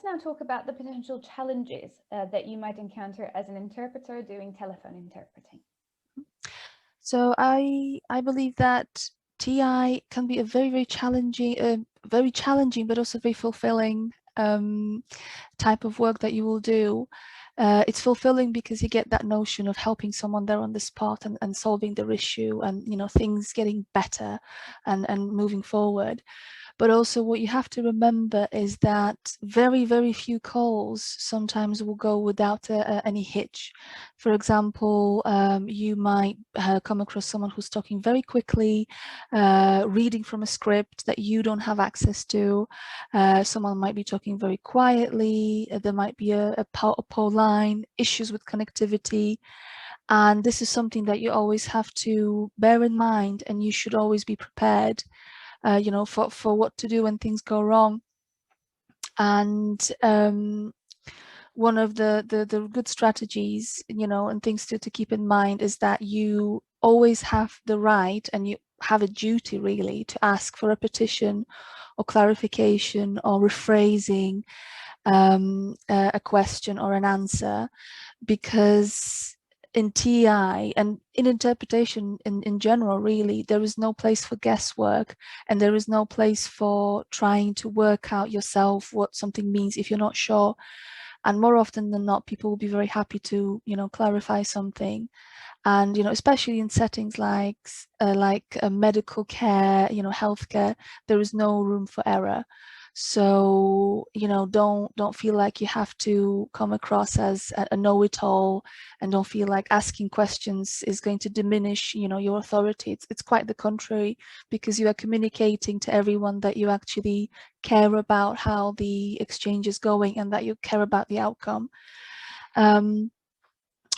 let's now talk about the potential challenges that you might encounter as an interpreter doing telephone interpreting. So I believe that TI can be a very challenging, but also very fulfilling type of work that you will do. It's fulfilling because you get that notion of helping someone there on the spot and solving their issue, and things getting better and moving forward. But also what you have to remember is that very, very few calls sometimes will go without any hitch. For example, you might come across someone who's talking very quickly, reading from a script that you don't have access to. Someone might be talking very quietly. There might be a poor line, issues with connectivity. And this is something that you always have to bear in mind, and you should always be prepared for what to do when things go wrong. And one of the good strategies, and things to keep in mind is that you always have the right, and you have a duty really, to ask for a repetition or clarification or rephrasing a question or an answer, because in TI and in interpretation in general, really, there is no place for guesswork, and there is no place for trying to work out yourself what something means if you're not sure. And more often than not, people will be very happy to, clarify something. And, especially in settings like medical care, healthcare, there is no room for error. So, don't feel like you have to come across as a know-it-all, and don't feel like asking questions is going to diminish, your authority. It's quite the contrary, because you are communicating to everyone that you actually care about how the exchange is going and that you care about the outcome.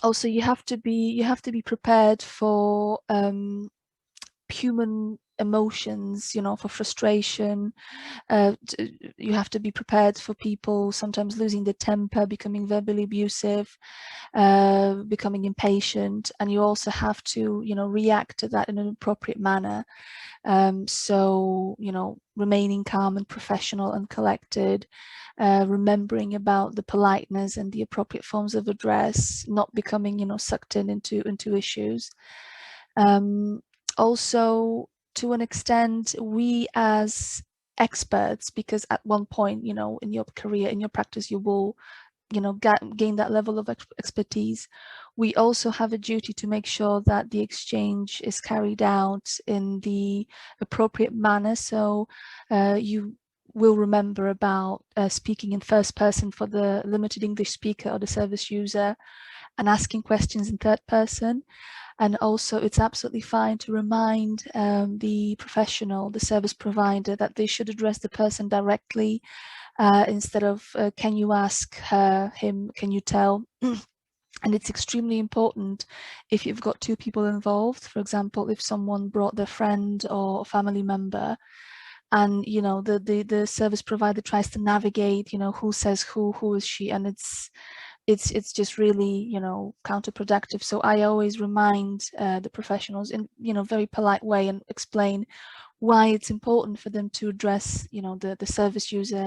Also, you have to be prepared for human emotions, for frustration. You have to be prepared for people sometimes losing their temper, becoming verbally abusive, becoming impatient, and you also have to, react to that in an appropriate manner. So, remaining calm and professional and collected, remembering about the politeness and the appropriate forms of address, not becoming, sucked into issues. Also, to an extent, we as experts, because at one point, in your career, in your practice, you will gain that level of expertise. We also have a duty to make sure that the exchange is carried out in the appropriate manner. So you will remember about speaking in first person for the limited English speaker or the service user, and asking questions in third person. And also, it's absolutely fine to remind the professional, the service provider, that they should address the person directly, instead of can you ask her, him, can you tell? And it's extremely important if you've got two people involved. For example, if someone brought their friend or family member, and the service provider tries to navigate, who says who is she, and it's just really, counterproductive. So I always remind the professionals in, very polite way, and explain why it's important for them to address, the service user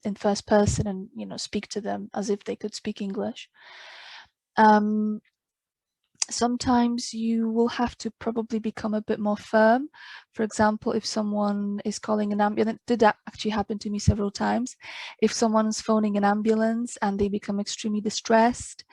in first person, and speak to them as if they could speak English. Sometimes you will have to probably become a bit more firm. For example, if someone is calling an ambulance, it did actually happen to me several times. If someone's phoning an ambulance and they become extremely distressed,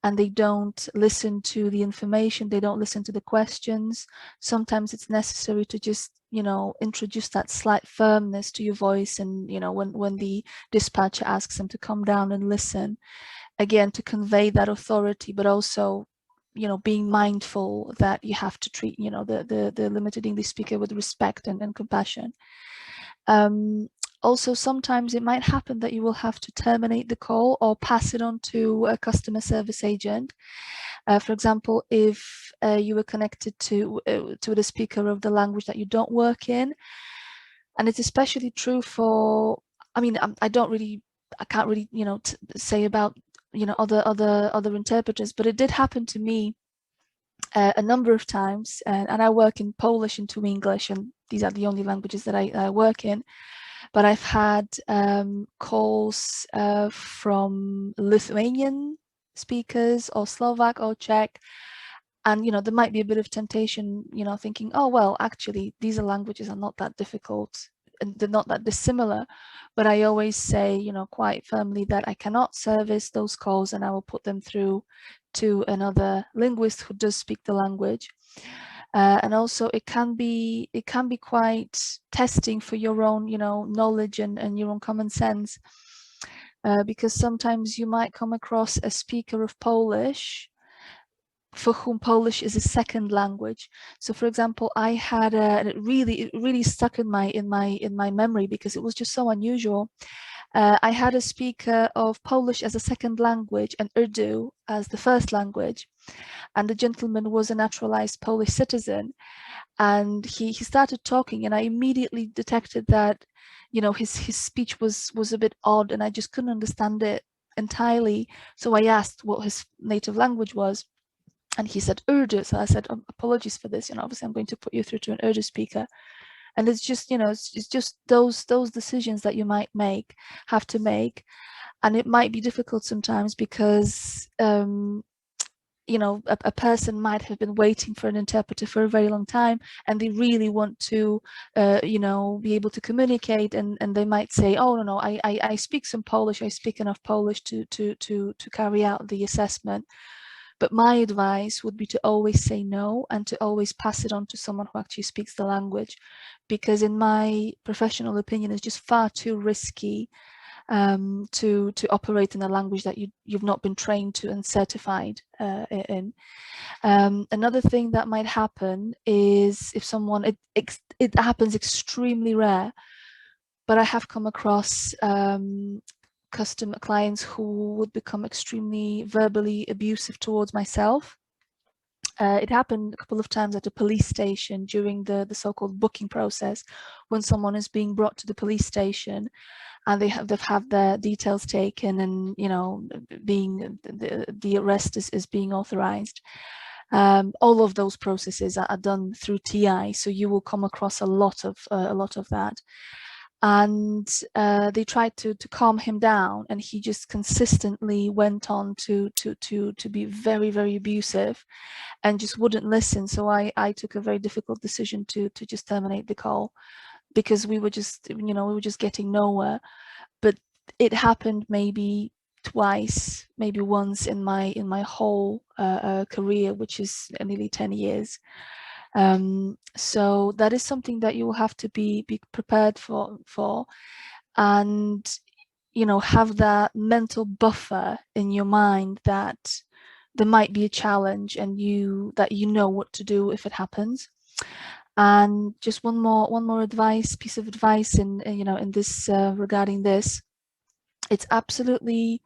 and they don't listen to the information, they don't listen to the questions, sometimes it's necessary to just, introduce that slight firmness to your voice. And, when the dispatcher asks them to come down and listen, again, to convey that authority, but also, being mindful that you have to treat, the limited English speaker with respect and compassion. Also, sometimes it might happen that you will have to terminate the call or pass it on to a customer service agent. For example, if you were connected to the speaker of the language that you don't work in, and it's especially true for, I mean, I can't really, say about, other interpreters, but it did happen to me a number of times, and I work in Polish into English, and these are the only languages that I work in. but I've had calls from Lithuanian speakers or Slovak or Czech. And, you know, there might be a bit of temptation, you know, thinking, oh, well, actually, these are languages are not that difficult and they're not that dissimilar. But I always say, you know, quite firmly that I cannot service those calls and I will put them through to another linguist who does speak the language. And also it can be quite testing for your own, you know, knowledge and your own common sense. Because sometimes you might come across a speaker of Polish for whom Polish is a second language. So, for example, I had and it really stuck in my memory because it was just so unusual. I had a speaker of Polish as a second language and Urdu as the first language, and the gentleman was a naturalized Polish citizen. And he started talking, and I immediately detected that, you know, his speech was a bit odd, and I just couldn't understand it entirely. So I asked what his native language was. And he said Urdu. So I said, oh, apologies for this. You know, obviously I'm going to put you through to an Urdu speaker. And it's just, you know, it's just those decisions that you might have to make. And it might be difficult sometimes because, you know, a person might have been waiting for an interpreter for a very long time and they really want to, you know, be able to communicate, and they might say, oh, no, I speak some Polish, I speak enough Polish to carry out the assessment. But my advice would be to always say no and to always pass it on to someone who actually speaks the language, because in my professional opinion, it's just far too risky to operate in a language that you've not been trained to and certified in. Another thing that might happen is if someone, it happens extremely rare, but I have come across customer clients who would become extremely verbally abusive towards myself. It happened a couple of times at a police station during the so-called booking process, when someone is being brought to the police station and they've had their details taken, and, you know, being the arrest is being authorized. All of those processes are done through TI, so you will come across a lot of that. And they tried to calm him down, and he just consistently went on to be very, very abusive and just wouldn't listen. So I took a very difficult decision to just terminate the call, because we were just, you know, we were just getting nowhere. But it happened maybe twice, maybe once in my whole career, which is nearly 10 years. So that is something that you will have to be prepared for, and, you know, have that mental buffer in your mind that there might be a challenge, and that you know what to do if it happens. And just one more piece of advice in, you know, in this regarding this. It's absolutely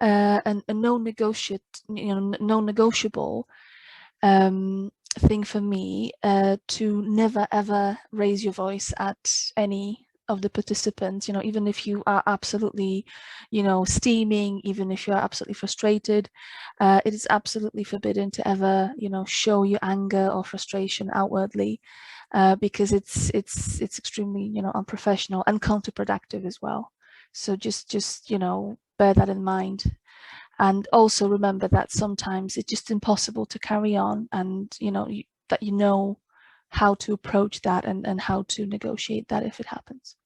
a non-negotiable thing for me to never ever raise your voice at any of the participants. You know, even if you are absolutely, you know, steaming, even if you are absolutely frustrated, it is absolutely forbidden to ever, you know, show your anger or frustration outwardly, because it's extremely, you know, unprofessional and counterproductive as well. So just, you know, bear that in mind. And also remember that sometimes it's just impossible to carry on, and, you know, that you know how to approach that and how to negotiate that if it happens.